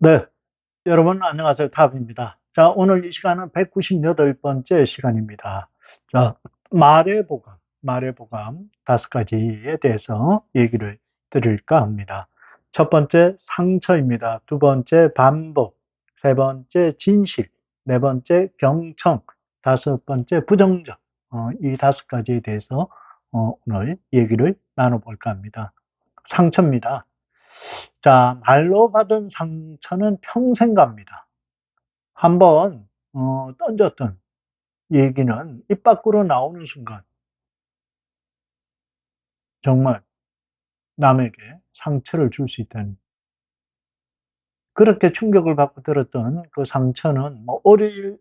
네, 여러분 안녕하세요. 탑입니다. 자, 오늘 이 시간은 198번째 시간입니다. 자, 말의 보감 5가지에 대해서 얘기를 드릴까 합니다. 첫 번째 상처입니다. 두 번째 반복, 세 번째 진실, 네 번째 경청, 다섯 번째 부정적. 이 5가지에 대해서 오늘 얘기를 나눠볼까 합니다. 상처입니다. 자, 말로 받은 상처는 평생 갑니다. 한번 던졌던 얘기는 입 밖으로 나오는 순간 정말 남에게 상처를 줄 수 있다는, 그렇게 충격을 받고 들었던 그 상처는 뭐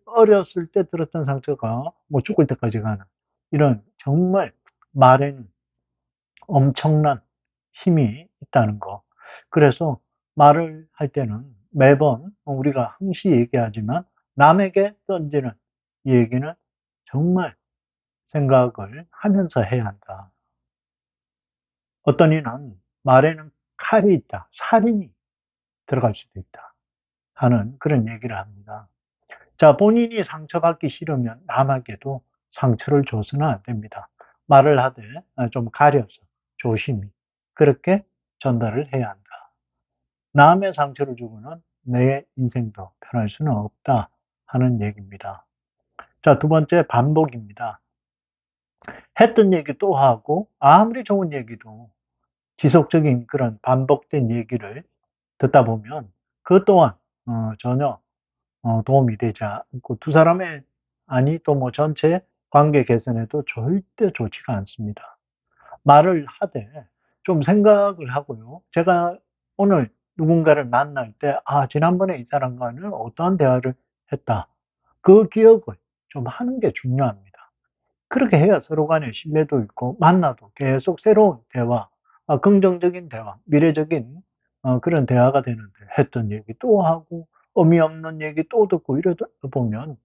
어렸을 때 들었던 상처가 뭐 죽을 때까지 가는, 이런 정말 말에는 엄청난 힘이 있다는 거. 그래서 말을 할 때는 매번 우리가 항시 얘기하지만 남에게 던지는 얘기는 정말 생각을 하면서 해야 한다. 어떤 이는 말에는 칼이 있다, 살인이 들어갈 수도 있다 하는 그런 얘기를 합니다. 자, 본인이 상처받기 싫으면 남에게도 상처를 줘서는 안 됩니다. 말을 하되 좀 가려서 조심히 그렇게 전달을 해야 한다. 남의 상처를 주고는 내 인생도 편할 수는 없다 하는 얘기입니다. 자, 두 번째 반복입니다. 했던 얘기 또 하고 아무리 좋은 얘기도 지속적인 그런 반복된 얘기를 듣다 보면 그것 또한 전혀 도움이 되지 않고 두 사람의, 아니 또 뭐 전체 관계 개선에도 절대 좋지가 않습니다. 말을 하되 좀 생각을 하고요. 제가 오늘 누군가를 만날 때, 아, 지난번에 이 사람과는 어떠한 대화를 했다. 그 기억을 좀 하는 게 중요합니다. 그렇게 해야 서로 간에 신뢰도 있고, 만나도 계속 새로운 대화, 긍정적인 대화, 미래적인 그런 대화가 되는데, 했던 얘기 또 하고, 의미 없는 얘기 또 듣고 이러다 보면,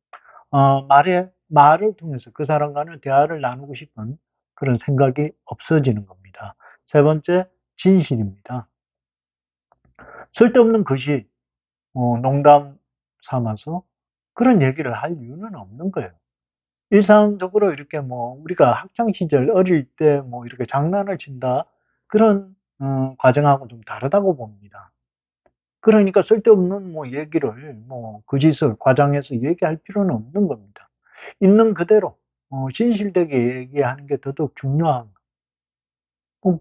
말을 통해서 그 사람과는 대화를 나누고 싶은 그런 생각이 없어지는 겁니다. 세 번째, 진실입니다. 쓸데없는 것이 농담 삼아서 그런 얘기를 할 이유는 없는 거예요. 일상적으로 이렇게 뭐 우리가 학창 시절 어릴 때 뭐 이렇게 장난을 친다, 그런 과정하고 좀 다르다고 봅니다. 그러니까 쓸데없는 뭐 얘기를 뭐 거짓을 과장해서 얘기할 필요는 없는 겁니다. 있는 그대로 진실되게 얘기하는 게 더더욱 중요한, 뭐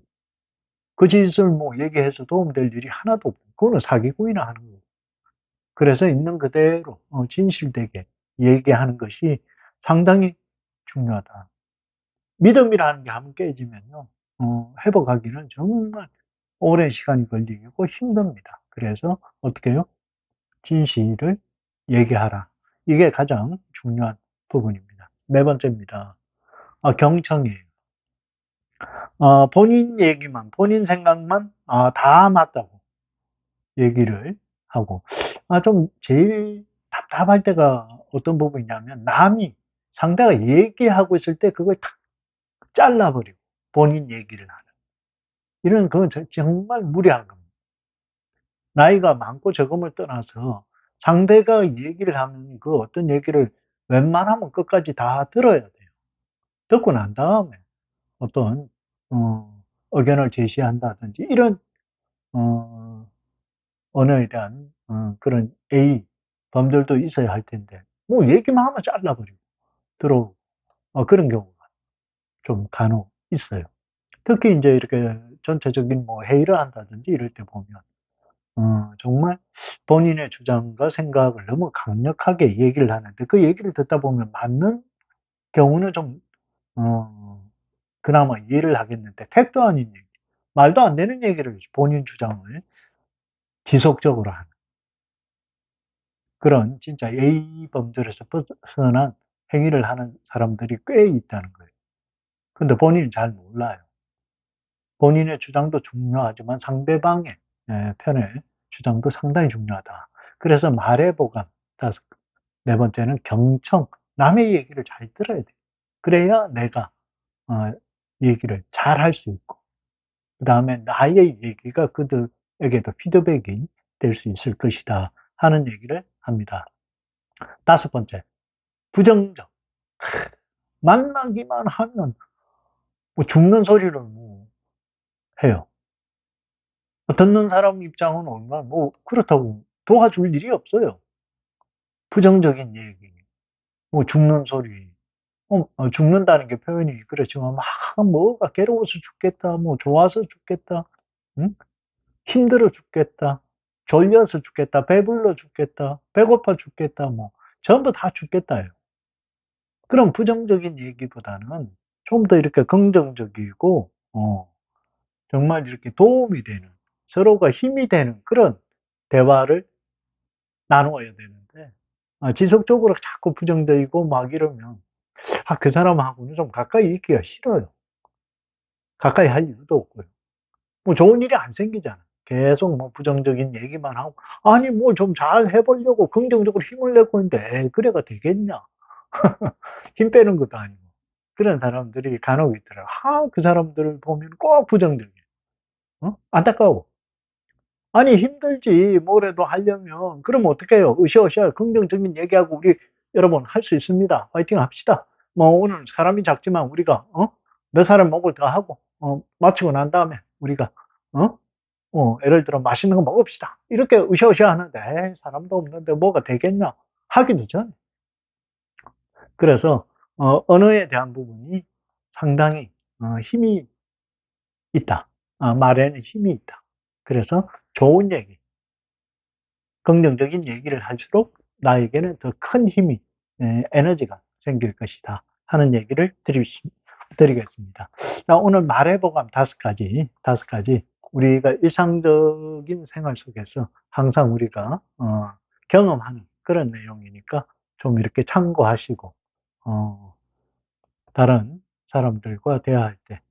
거짓을 뭐 얘기해서 도움될 일이 하나도 없고 그거는 사기꾼이나 하는 거예요. 그래서 있는 그대로 진실되게 얘기하는 것이 상당히 중요하다. 믿음이라는 게 한번 깨지면요, 회복하기는 정말 오랜 시간이 걸리고 힘듭니다. 그래서 어떻게 해요? 진실을 얘기하라. 이게 가장 중요한 부분입니다. 네 번째입니다. 경청이에요. 본인 얘기만, 본인 생각만 다 맞다고 얘기를 하고, 좀 제일 답답할 때가 어떤 부분이냐면, 남이 상대가 얘기하고 있을 때 그걸 탁 잘라버리고 본인 얘기를 하는, 이런 그건 정말 무리한 겁니다. 나이가 많고 적음을 떠나서 상대가 얘기를 하면 그 어떤 얘기를 웬만하면 끝까지 다 들어야 돼요. 듣고 난 다음에 어떤 의견을 제시한다든지 이런 어 언어에 대한 그런 범절도 있어야 할 텐데, 뭐 얘기만 하면 잘라버리고 들어오고 그런 경우가 좀 간혹 있어요. 특히 인제 이렇게 전체적인 뭐 회의를 한다든지 이럴 때 보면 정말 본인의 주장과 생각을 너무 강력하게 얘기를 하는데, 그 얘기를 듣다 보면 맞는 경우는 좀 어 그나마 이해를 하겠는데, 택도 아닌 얘기, 말도 안 되는 얘기를 본인 주장을 지속적으로 하는, 그런 진짜 예의 범절에서 벗어난 행위를 하는 사람들이 꽤 있다는 거예요. 근데 본인은 잘 몰라요. 본인의 주장도 중요하지만 상대방의 편의 주장도 상당히 중요하다. 그래서 말의 보감, 네 번째는 경청, 남의 얘기를 잘 들어야 돼요. 그래야 내가 어 얘기를 잘 할 수 있고, 그다음에 나의 얘기가 그들에게도 피드백이 될 수 있을 것이다 하는 얘기를 합니다. 5번째, 부정적. 만나기만 하면 뭐 죽는 소리를 뭐 해요. 듣는 사람 입장은 얼마나 뭐 그렇다고 도와줄 일이 없어요. 부정적인 얘기, 뭐 죽는 소리, 죽는다는 게 표현이 그렇지만 막 뭐가 괴로워서 죽겠다, 뭐 좋아서 죽겠다, 응? 힘들어 죽겠다, 졸려서 죽겠다, 배불러 죽겠다, 배고파 죽겠다, 뭐 전부 다 죽겠다예요. 그런 부정적인 얘기보다는 좀 더 이렇게 긍정적이고, 정말 이렇게 도움이 되는, 서로가 힘이 되는 그런 대화를 나누어야 되는데, 지속적으로 자꾸 부정적이고 막 이러면, 그 사람하고는 좀 가까이 있기가 싫어요. 가까이 할 이유도 없고요. 뭐 좋은 일이 안 생기잖아. 계속 뭐 부정적인 얘기만 하고, 아니, 뭐 좀 잘 해보려고 긍정적으로 힘을 내고 있는데, 에이, 그래가 되겠냐. 힘 빼는 것도 아니고. 그런 사람들이 간혹 있더라고. 그 사람들을 보면 꼭 부정적이에요. 안타까워. 아니, 힘들지. 뭐라도 하려면. 그럼 어떻게 해요? 으쌰으쌰 긍정적인 얘기하고 우리 여러분 할 수 있습니다. 화이팅 합시다. 뭐 오늘 사람이 작지만 우리가, 몇 사람 먹을 더 하고, 마치고 난 다음에 우리가, 어? 예를 들어 맛있는 거 먹읍시다. 이렇게 으쌰으쌰 하는데, 에이, 사람도 없는데 뭐가 되겠냐? 하기도 전에. 그래서, 언어에 대한 부분이 상당히, 힘이 있다. 말에는 힘이 있다. 그래서 좋은 얘기, 긍정적인 얘기를 할수록 나에게는 더 큰 힘이, 에너지가 생길 것이다 하는 얘기를 드리겠습니다. 자, 오늘 말해보감 5가지, 5가지. 우리가 일상적인 생활 속에서 항상 우리가, 경험하는 그런 내용이니까 좀 이렇게 참고하시고, 어, 다른 사람들과 대화할 때,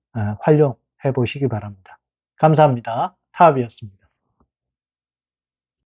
활용해 보시기 바랍니다. 감사합니다. 타업이었습니다.